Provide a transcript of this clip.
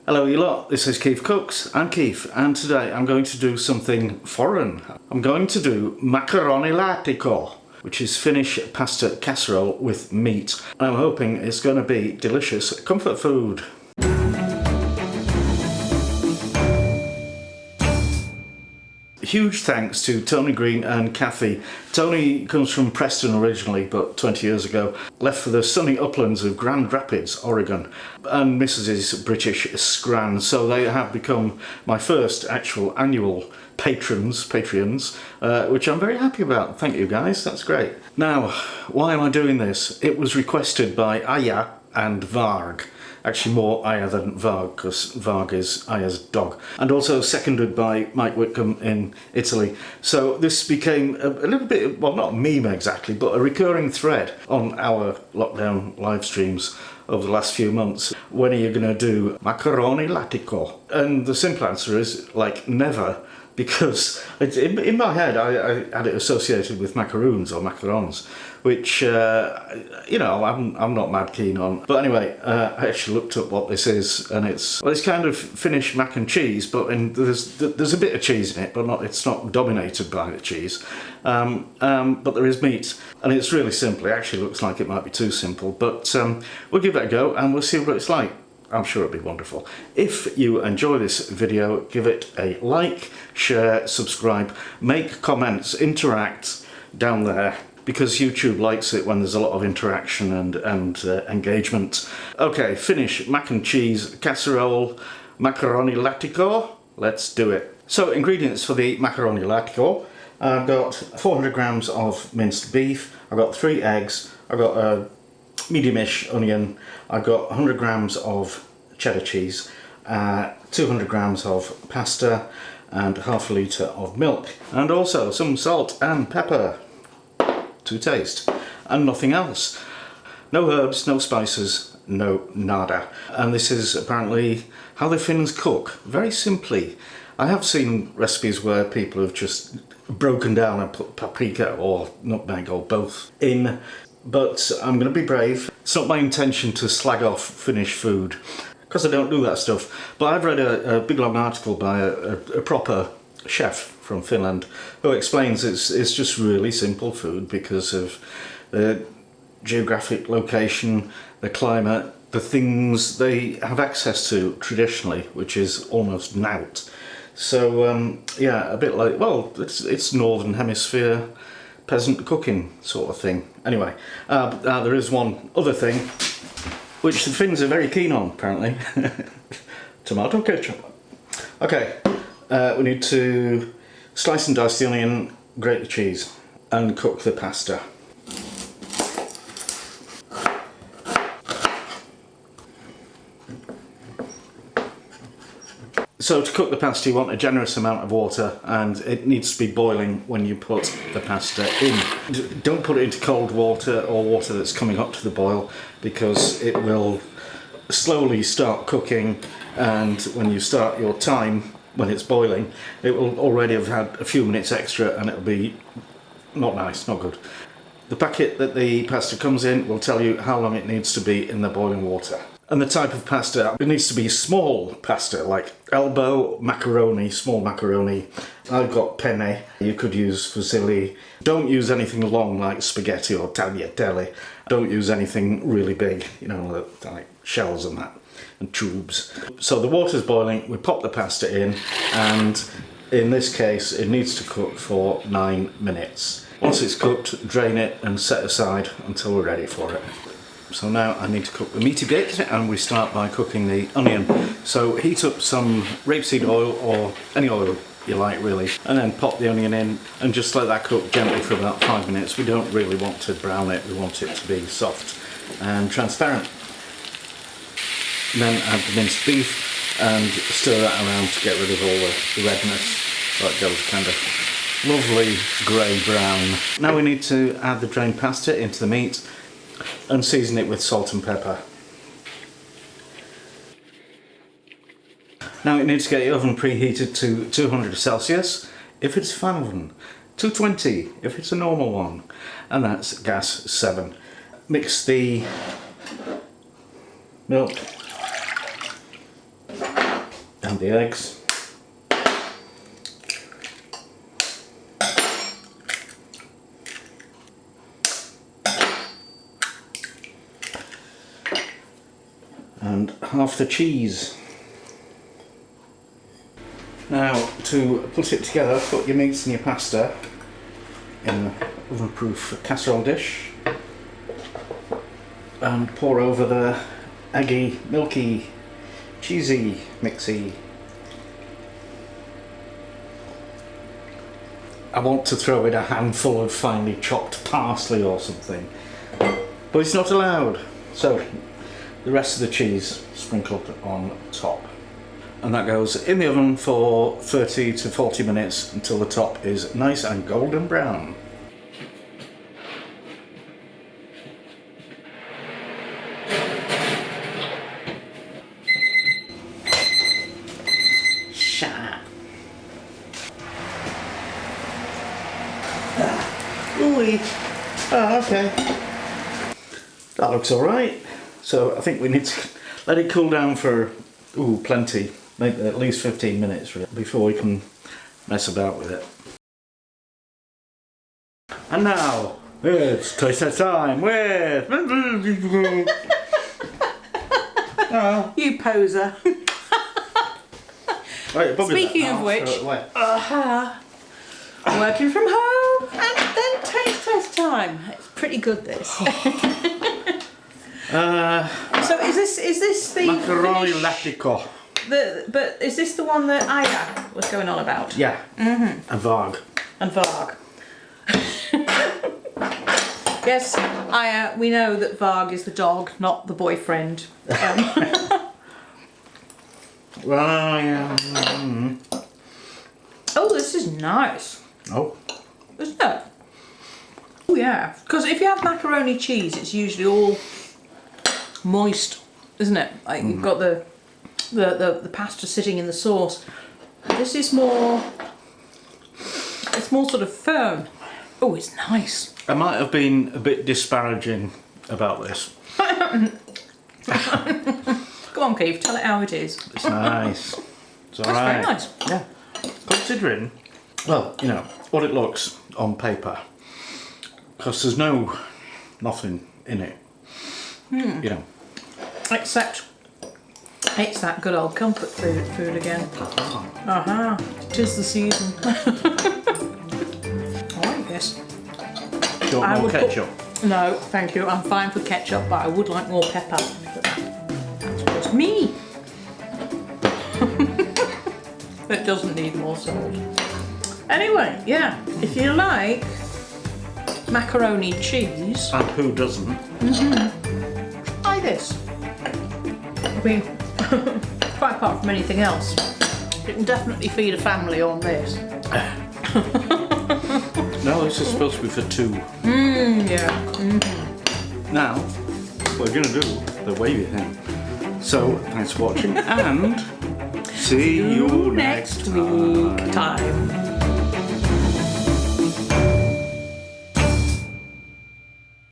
Hello you lot, this is KeefCooks. I'm Keef, and today I'm going to do something foreign. I'm going to do Makaronilaatikko, which is Finnish pasta casserole with meat. And I'm hoping it's going to be delicious comfort food. Huge thanks to Tony Green and Kathy. Tony comes from Preston originally, but 20 years ago left for the sunny uplands of Grand Rapids, Oregon, and Mrs. is British Scran, so they have become my first actual annual Patreons, which I'm very happy about. Thank you guys, that's great. Now, why am I doing this? It was requested by Aya and Varg. Actually more Aya than Varg, because Varg is Aya's dog. And also seconded by Mike Whitcomb in Italy. So this became a little bit, well, not a meme exactly, but a recurring thread on our lockdown live streams over the last few months. When are you going to do Makaronilaatikko? And the simple answer is, like, never. Because in my head I had it associated with macaroons or macarons, which you know I'm not mad keen on. But anyway, I actually looked up what this is, and it's kind of Finnish mac and cheese, but there's a bit of cheese in it, but it's not dominated by the cheese. But there is meat, and it's really simple. It actually looks like it might be too simple, but we'll give it a go and we'll see what it's like. I'm sure it'll be wonderful. If you enjoy this video, give it a like, share, subscribe, make comments, interact down there, because YouTube likes it when there's a lot of interaction and engagement. Okay, Finnish mac and cheese casserole, Makaronilaatikko. Let's do it. So, ingredients for the Makaronilaatikko. I've got 400 grams of minced beef, I've got 3 eggs, I've got a medium-ish onion, I've got 100 grams of cheddar cheese, 200 grams of pasta, and half a litre of milk, and also some salt and pepper to taste, and nothing else. No herbs, no spices, no nada. And this is apparently how the Finns cook, very simply. I have seen recipes where people have just broken down and put paprika or nutmeg or both in, but I'm going to be brave. It's not my intention to slag off Finnish food, because I don't do that stuff. But I've read a big long article by a proper chef from Finland who explains it's just really simple food because of the geographic location, the climate, the things they have access to traditionally, which is almost nought. So yeah, a bit like, well, it's Northern Hemisphere peasant cooking sort of thing. Anyway, there is one other thing which the Finns are very keen on, apparently. Tomato ketchup. Okay, we need to slice and dice the onion, grate the cheese, and cook the pasta. So to cook the pasta you want a generous amount of water, and it needs to be boiling when you put the pasta in. Don't put it into cold water or water that's coming up to the boil, because it will slowly start cooking, and when you start your time when it's boiling it will already have had a few minutes extra and it'll be not nice, not good. The packet that the pasta comes in will tell you how long it needs to be in the boiling water. And the type of pasta, it needs to be small pasta, like elbow macaroni, small macaroni. I've got penne, you could use fusilli. Don't use anything long like spaghetti or tagliatelle. Don't use anything really big, you know, like shells and that, and tubes. So the water's boiling, we pop the pasta in, and in this case it needs to cook for 9 minutes. Once it's cooked, drain it and set aside until we're ready for it. So now I need to cook the meaty bit, and we start by cooking the onion. So heat up some rapeseed oil, or any oil you like really, and then pop the onion in and just let that cook gently for about 5 minutes. We don't really want to brown it, we want it to be soft and transparent. And then add the minced beef and stir that around to get rid of all the redness, so it goes kind of lovely grey brown. Now we need to add the drained pasta into the meat and season it with salt and pepper. Now it needs to get the oven preheated to 200 Celsius if it's a fan oven, 220 if it's a normal one, and that's gas 7. Mix the milk And the eggs. And half the cheese. Now, to put it together, put your meats and your pasta in an oven-proof casserole dish and pour over the eggy, milky, cheesy mixy. I want to throw in a handful of finely chopped parsley or something, but it's not allowed. So the rest of the cheese sprinkled on top. And that goes in the oven for 30 to 40 minutes until the top is nice and golden brown. Ooh-wee. Oh, okay. That looks alright. So I think we need to let it cool down for, plenty. Maybe at least 15 minutes before we can mess about with it. And now, it's taste time with... You poser. Right, Speaking of which, working from home and then taste time. It's pretty good, this. So is this the Makaronilaatikko. But is this the one that Aya was going on about? Yeah. And Varg. And Varg. Yes, Aya, we know that Varg is the dog, not the boyfriend. Well, yeah. Oh, this is nice. Oh. Isn't it? Oh yeah, because if you have macaroni cheese, it's usually all moist, isn't it? Like you've got the pasta sitting in the sauce. This is more, it's more sort of firm. Oh, it's nice. I might have been a bit disparaging about this. Go on, Keith, tell it how it is. It's nice. It's alright. That's very nice. Yeah. Considering, well, you know, what it looks on paper. Because there's nothing in it. You know. Except it's that good old comfort food again. Uh-huh. 'Tis the season. I like this. Do you want more ketchup? No, thank you. I'm fine for ketchup, but I would like more pepper. That's just me. It doesn't need more salt. Anyway, yeah, if you like macaroni cheese. And who doesn't? Try this. I mean, quite apart from anything else, you can definitely feed a family on this. No, this is supposed to be for two. Yeah. Now, we're going to do the wavy thing. So, thanks for watching and see you next week time.